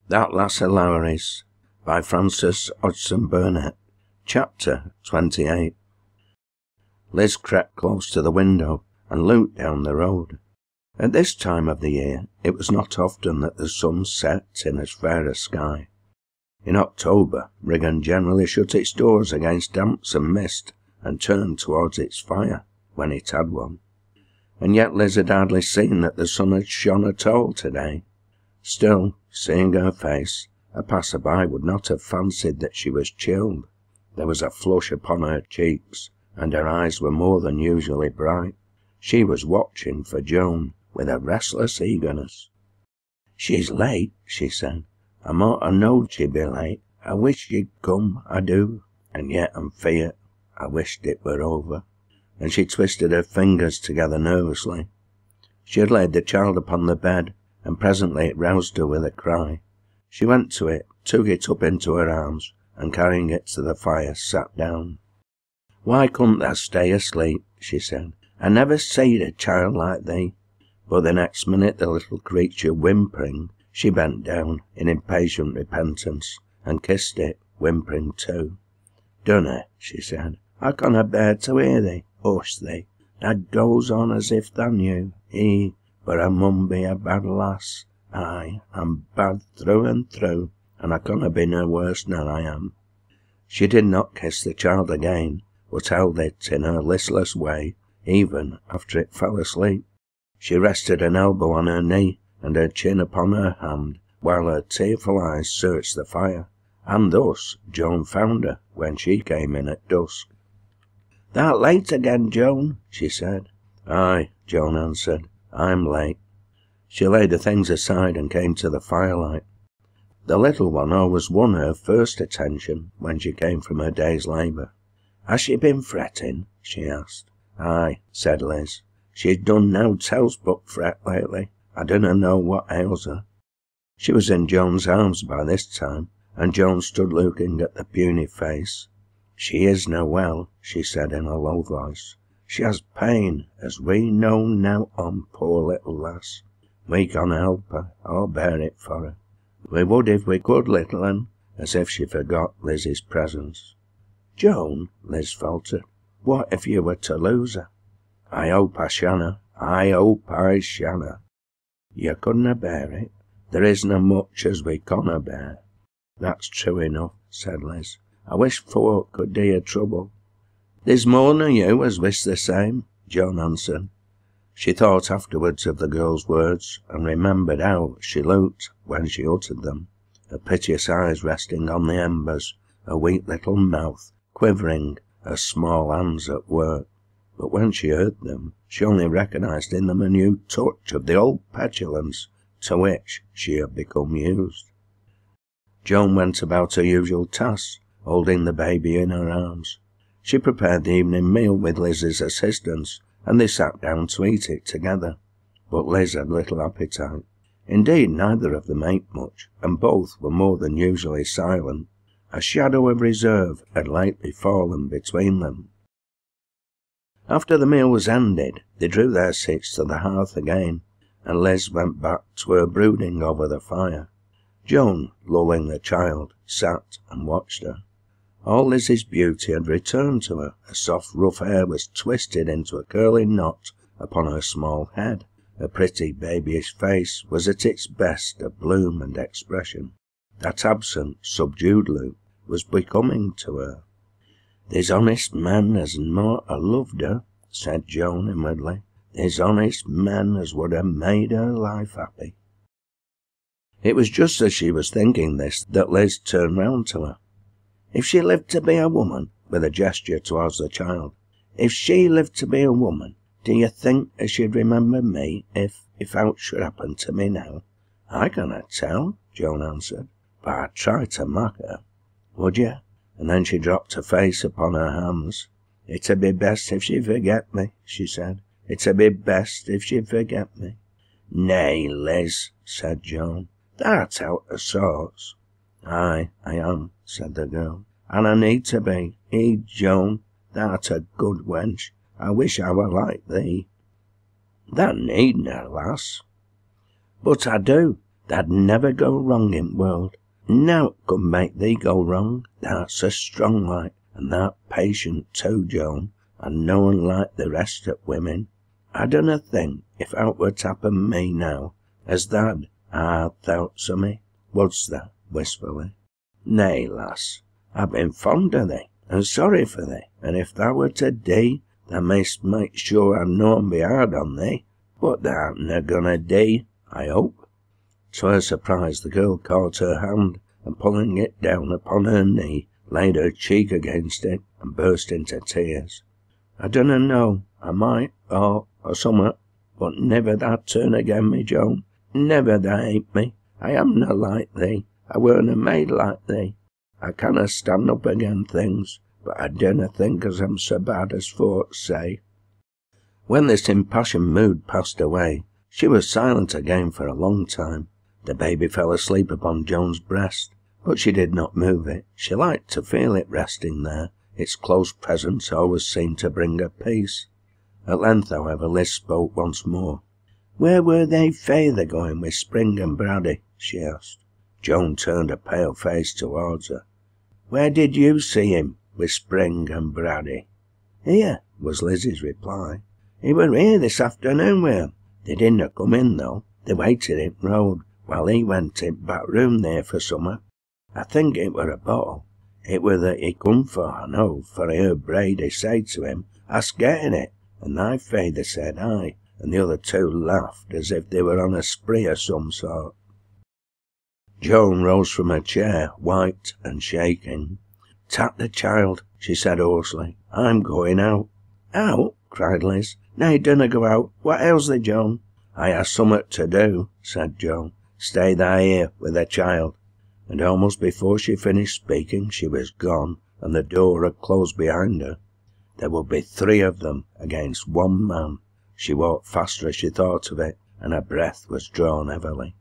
That Lass of LOWRIE'S by Francis Hodgson Burnett. Chapter 28. Liz crept close to the window and looked down the road. At this time of the year it was not often that the sun set in as fair a sky. In October, Wrighton generally shut its doors against damps and mist and turned towards its fire, when it had one. And yet Liz had hardly seen that the sun had shone at all today. Still, seeing her face, a passer-by would not have fancied that she was chilled. There was a flush upon her cheeks, and her eyes were more than usually bright. She was watching for Joan with a restless eagerness. "She's late," she said. "I mought ha' knowed she'd be late. I wish she'd come, I do. And yet I'm feart I wished it were over." And she twisted her fingers together nervously. She had laid the child upon the bed, and presently it roused her with a cry. She went to it, took it up into her arms, and carrying it to the fire, sat down. "Why couldn't thou stay asleep?" she said. "I never seed a child like thee." But the next minute, the little creature whimpering, she bent down in impatient repentance, and kissed it, whimpering too. "Dunna," she said, "I canna bear to hear thee. Hush thee. Thou goes on as if thou knew. But I mun be a bad lass. Aye, I'm bad through and through, and I canna be no worse than I am." She did not kiss the child again, but held it in her listless way, even after it fell asleep. She rested an elbow on her knee, and her chin upon her hand, while her tearful eyes searched the fire, and thus Joan found her when she came in at dusk. "Thou'rt late again, Joan," she said. "Aye," Joan answered, "I'm late." She laid the things aside and came to the firelight. The little one always won her first attention when she came from her day's labour. "Has she been fretting?" she asked. "Aye," said Liz. "She's done nowt else but fret lately. I dunna know what ails her." She was in Joan's arms by this time, and Joan stood looking at the puny face. "She isna well," she said in a low voice. "She has pain, as we know now on, poor little lass. We canna help her, or bear it for her. We would if we could, little un," as if she forgot Liz's presence. "Joan," Liz faltered, "what if you were to lose her?" "I hope I shanna. I hope I shanna." "You couldna bear it. There isna much as we canna bear." "That's true enough," said Liz. "I wish folk could do your trouble." "There's more nor you as wish the same," Joan answered. She thought afterwards of the girl's words, and remembered how she looked when she uttered them, her piteous eyes resting on the embers, her weak little mouth quivering, her small hands at work. But when she heard them, she only recognised in them a new touch of the old petulance to which she had become used. Joan went about her usual tasks, holding the baby in her arms. She prepared the evening meal with Liz's assistance, and they sat down to eat it together. But Liz had little appetite. Indeed, neither of them ate much, and both were more than usually silent. A shadow of reserve had lately fallen between them. After the meal was ended, they drew their seats to the hearth again, and Liz went back to her brooding over the fire. Joan, lulling the child, sat and watched her. All Liz's beauty had returned to her. Her soft rough hair was twisted into a curling knot upon her small head. Her pretty babyish face was at its best of bloom and expression. That absent, subdued look was becoming to her. "There's honest men as might ha' loved her," said Joan inwardly. "There's honest men as would ha' made her life happy." It was just as she was thinking this that Liz turned round to her. "If she lived to be a woman," with a gesture towards the child, "if she lived to be a woman, do you think as she'd remember me if aught should happen to me now?" "I canna tell," Joan answered, "but I'd try to mock her." "Would you?" And then she dropped her face upon her hands. "It'd be best if she'd forget me," she said. "It'd be best if she'd forget me." "Nay, Liz," said Joan, "thou'rt out o' sorts." "Aye, I am," said the girl, "and I need to be. Joan, thou'rt a good wench. I wish I were like thee." "Thou needna, lass." "But I do. Tha'd never go wrong in world. Nowt could make thee go wrong. Thou'rt so strong like, and thou'rt patient too, Joan, and noan like the rest of women. I dunna think, if aught were to happen me now, as tha'd thoughts o' me, wouldst thou? Wistfully. Nay, lass, I've been fond o' thee, and sorry for thee, and if thou were to dee, thou mayst make sure I'd noan be hard on thee, but thou'rt na gonna dee, I hope. To her surprise, the girl caught her hand, and pulling it down upon her knee, laid her cheek against it, and burst into tears. I dunna know, I might, or summat, but never thou turn again me, Joan. Never thou hate me. I amna like thee. I werena made like thee. I canna stand up again things, but I dunna think as I'm so bad as folks say. When this impassioned mood passed away, she was silent again for a long time. The baby fell asleep upon Joan's breast, but she did not move it. She liked to feel it resting there. Its close presence always seemed to bring her peace. At length, however, Liz spoke once more. "Where were they feyther going with Spring and Braddy?" she asked. Joan turned a pale face towards her. "Where did you see him with Spring and Braddy?" "Here," was Liz's reply. "He were here this afternoon with 'em. They didna come in, though. They waited in road, while he went in back room there for summat. I think it were a bottle. It were that he come for, I know, for I heard Brady say to him, 'Ask getting it,' and thy feyther said aye, and the other two laughed as if they were on a spree of some sort." Joan rose from her chair, white and shaking. "Tak the child," she said hoarsely. "I'm going out." "Out?" cried Liz. "Nay, dunna go out. What ails thee, Joan?" "I ha' summat to do," said Joan. "Stay thou here with the child." And almost before she finished speaking, she was gone, and the door had closed behind her. There would be 3 of them against 1 man. She walked faster as she thought of it, and her breath was drawn heavily.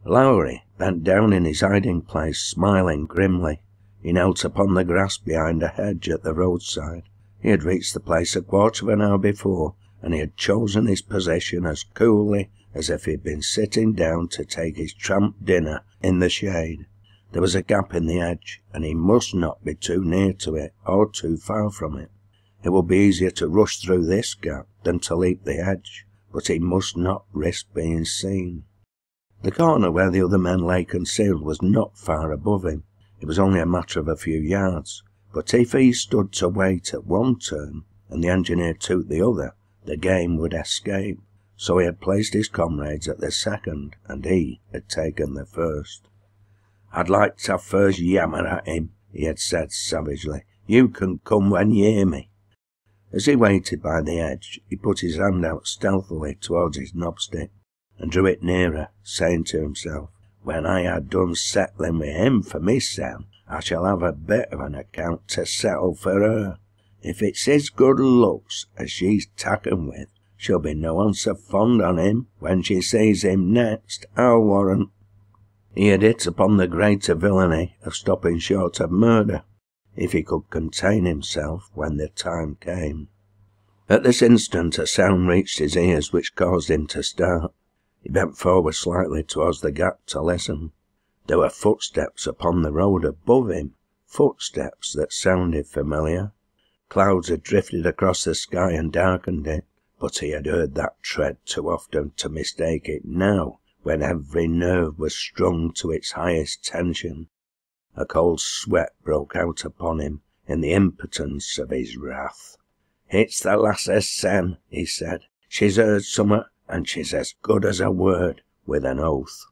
Lowrie bent down in his hiding-place, smiling grimly. He knelt upon the grass behind a hedge at the roadside. He had reached the place a quarter of an hour before, and he had chosen his position as coolly as if he had been sitting down to take his tramp dinner in the shade. There was a gap in the hedge, and he must not be too near to it, or too far from it. It would be easier to rush through this gap than to leap the hedge, but he must not risk being seen. The corner where the other men lay concealed was not far above him. It was only a matter of a few yards, but if he stood to wait at one turn, and the engineer took the other, the game would escape. So he had placed his comrades at the second, and he had taken the first. "I'd like to have first yammer at him," he had said savagely. "You can come when you hear me." As he waited by the edge, he put his hand out stealthily towards his knobstick, and drew it nearer, saying to himself, "When I had done settling with him for myself, I shall have a bit of an account to settle for her. If it's his good looks as she's taken with, she'll be no one so fond on him when she sees him next, I'll warrant." He had hit upon the greater villainy of stopping short of murder, if he could contain himself when the time came. At this instant a sound reached his ears which caused him to start. He bent forward slightly towards the gap to listen. There were footsteps upon the road above him, footsteps that sounded familiar. Clouds had drifted across the sky and darkened it, but he had heard that tread too often to mistake it now, when every nerve was strung to its highest tension. A cold sweat broke out upon him in the impotence of his wrath. "It's the lass's sen," he said. "She's heard summat, and she's as good as a word," with an oath.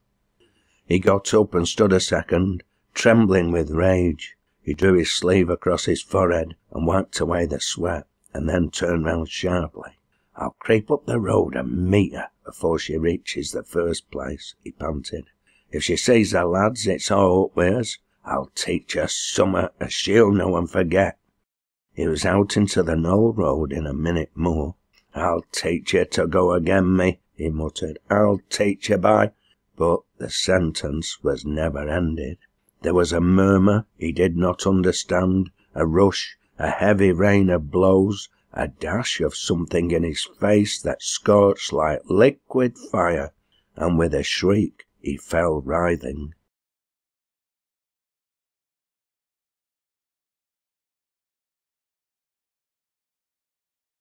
He got up and stood a second, trembling with rage. He drew his sleeve across his forehead and wiped away the sweat, and then turned round sharply. "I'll creep up the road and meet her before she reaches the first place," he panted. "If she sees the lads, it's all up with us. I'll teach her summat as she'll know and forget." He was out into the knoll road in a minute more. "I'll teach you to go again me," he muttered. "I'll teach you by—" But the sentence was never ended. There was a murmur he did not understand, a rush, a heavy rain of blows, a dash of something in his face that scorched like liquid fire, and with a shriek he fell writhing.